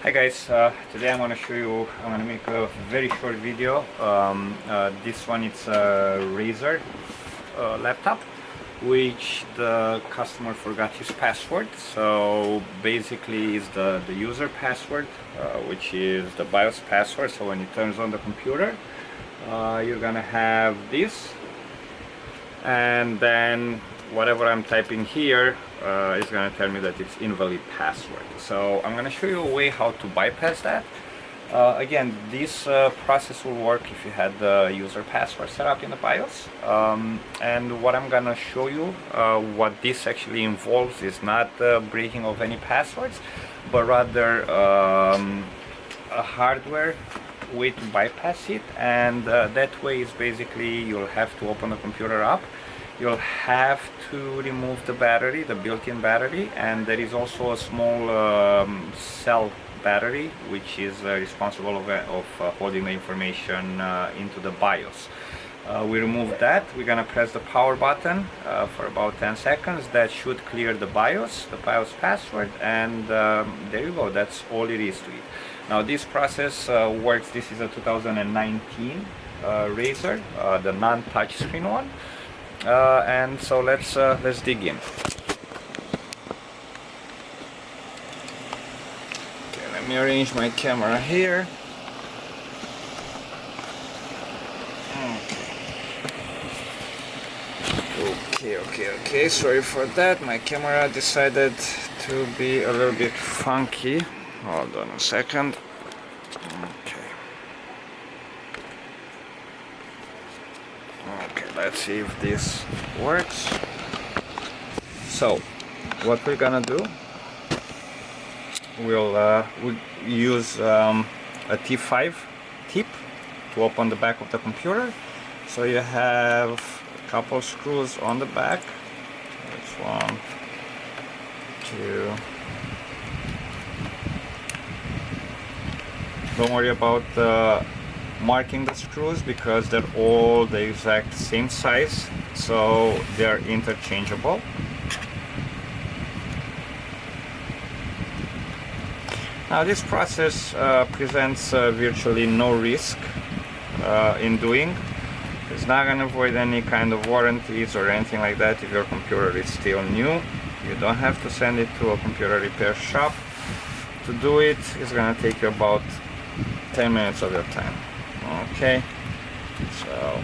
Hi guys, today I'm going to show you, I'm going to make a very short video. This one it's a Razer laptop which the customer forgot his password. So basically is the user password, which is the BIOS password. So when it turns on the computer, you're gonna have this, and then whatever I'm typing here is going to tell me that it's invalid password. So I'm going to show you a way how to bypass that. Again, this process will work if you had the user password set up in the BIOS. And what I'm going to show you, what this actually involves is not the breaking of any passwords, but rather a hardware way to bypass it. And that way is basically you'll have to open the computer up. You'll have to remove the battery, the built-in battery, and there is also a small cell battery which is responsible of holding the information into the BIOS. We remove that. We're gonna press the power button for about 10 seconds. That should clear the BIOS password, and there you go. That's all it is to it. Now this process works. This is a 2019 Razer, the non-touch screen one. And so let's dig in. Okay, let me arrange my camera here. Okay, sorry for that. My camera decided to be a little bit funky. Hold on a second. Okay, let's see if this works. So what we're gonna do, we'll use a T5 tip to open the back of the computer. So you have a couple screws on the back. That's 1, 2. Don't worry about marking the screws because they're all the exact same size, so they're interchangeable. Now this process presents virtually no risk in doing. It's not going to avoid any kind of warranties or anything like that. If your computer is still new, you don't have to send it to a computer repair shop. To do it, it's going to take you about 10 minutes of your time. Okay, so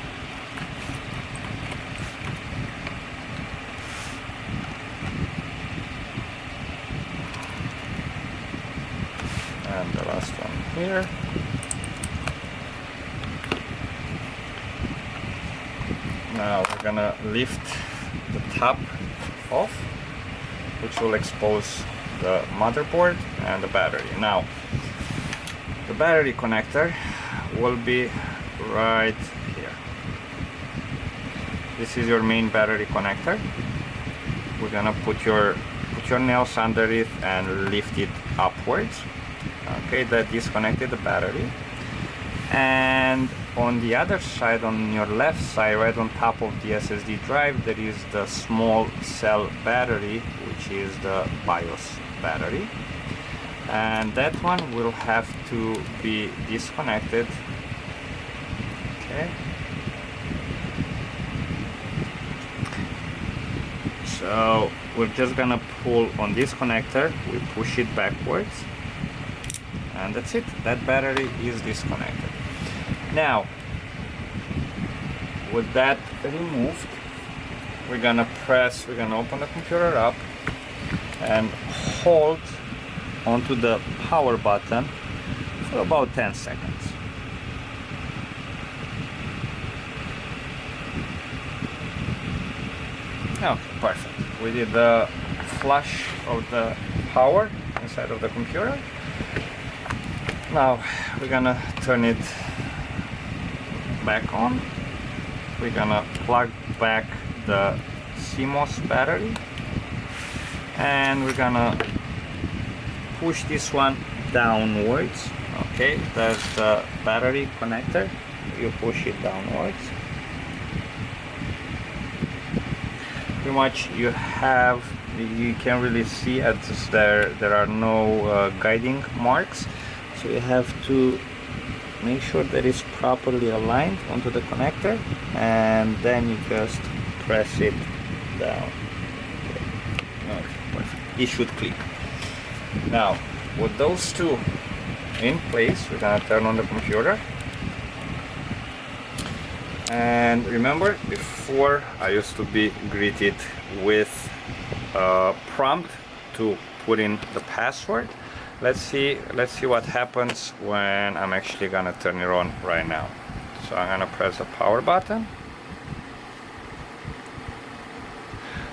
and the last one here. Now we're gonna lift the top off, which will expose the motherboard and the battery. Now the battery connector will be right here. This is your main battery connector. We're gonna put your nails under it and lift it upwards. Okay, that disconnected the battery. And on the other side, on your left side, right on top of the SSD drive, there is the small cell battery, which is the BIOS battery. And that one will have to be disconnected. Okay. So we're just gonna pull on this connector, we push it backwards, and that's it. That battery is disconnected. Now, with that removed, we're gonna open the computer up and hold onto the power button for about 10 seconds. Okay, perfect. We did the flush of the power inside of the computer. Now we're gonna turn it back on. We're gonna plug back the CMOS battery, and we're gonna push this one downwards. Okay, that's the battery connector. You push it downwards. Pretty much you have you can really see as there are no guiding marks, so you have to make sure that it's properly aligned onto the connector, and then you just press it down. Okay, perfect. It should click. Now with those two in place, we're gonna turn on the computer. And remember, before I used to be greeted with a prompt to put in the password. Let's see what happens when I'm actually gonna turn it on right now. So I'm gonna press the power button.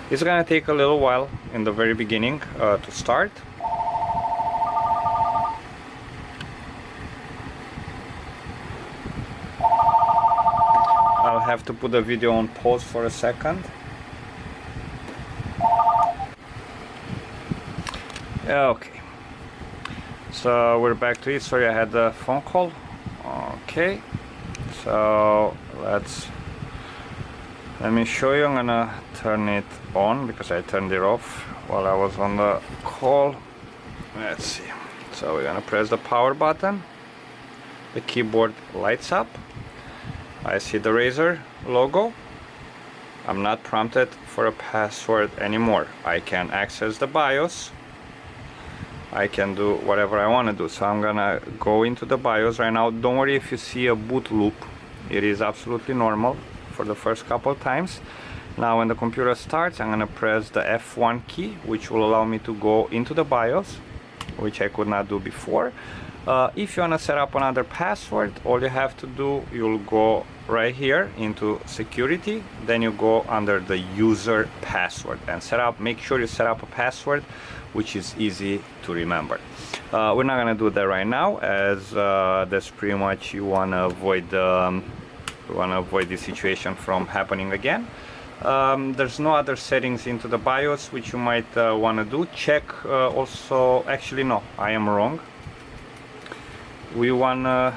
It's gonna take a little while in the very beginning to start. I'll have to put the video on pause for a second. Okay, so we're back to it. Sorry, I had a phone call. Okay, so let me show you. I'm gonna turn it on because I turned it off while I was on the call. Let's see. So we're gonna press the power button. The keyboard lights up. I see the Razer logo. I'm not prompted for a password anymore. I can access the BIOS. I can do whatever I want to do. So I'm gonna go into the BIOS right now. Don't worry if you see a boot loop. It is absolutely normal for the first couple times. Now when the computer starts, I'm gonna press the F1 key, which will allow me to go into the BIOS, which I could not do before. If you want to set up another password, all you have to do, you'll go right here into security, then you go under the user password and make sure you set up a password which is easy to remember. We're not going to do that right now, as that's pretty much, you want to avoid this situation from happening again. There's no other settings into the BIOS which you might want to do. Check also, actually no, I am wrong. We wanna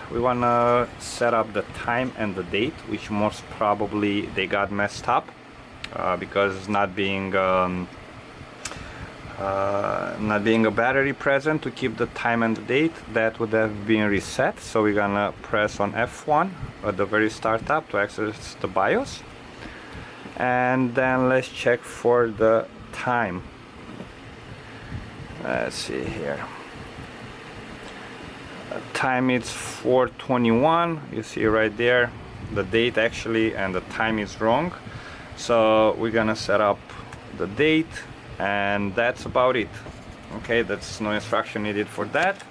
set up the time and the date, which most probably they got messed up because not being a battery present to keep the time and the date, that would have been reset. So we're gonna press on F1 at the very start up to access the BIOS, and then let's check for the time. Let's see here. Time is 4:21. You see right there the date actually, and the time is wrong. So we're gonna set up the date, and that's about it. Okay, that's no instruction needed for that.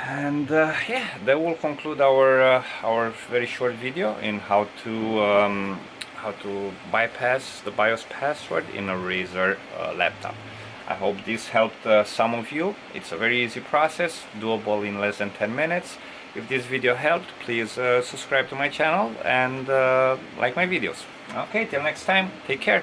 And yeah, that will conclude our very short video in how to bypass the BIOS password in a Razer laptop. I hope this helped some of you. It's a very easy process, doable in less than 10 minutes. If this video helped, please subscribe to my channel and like my videos. Okay, till next time, take care.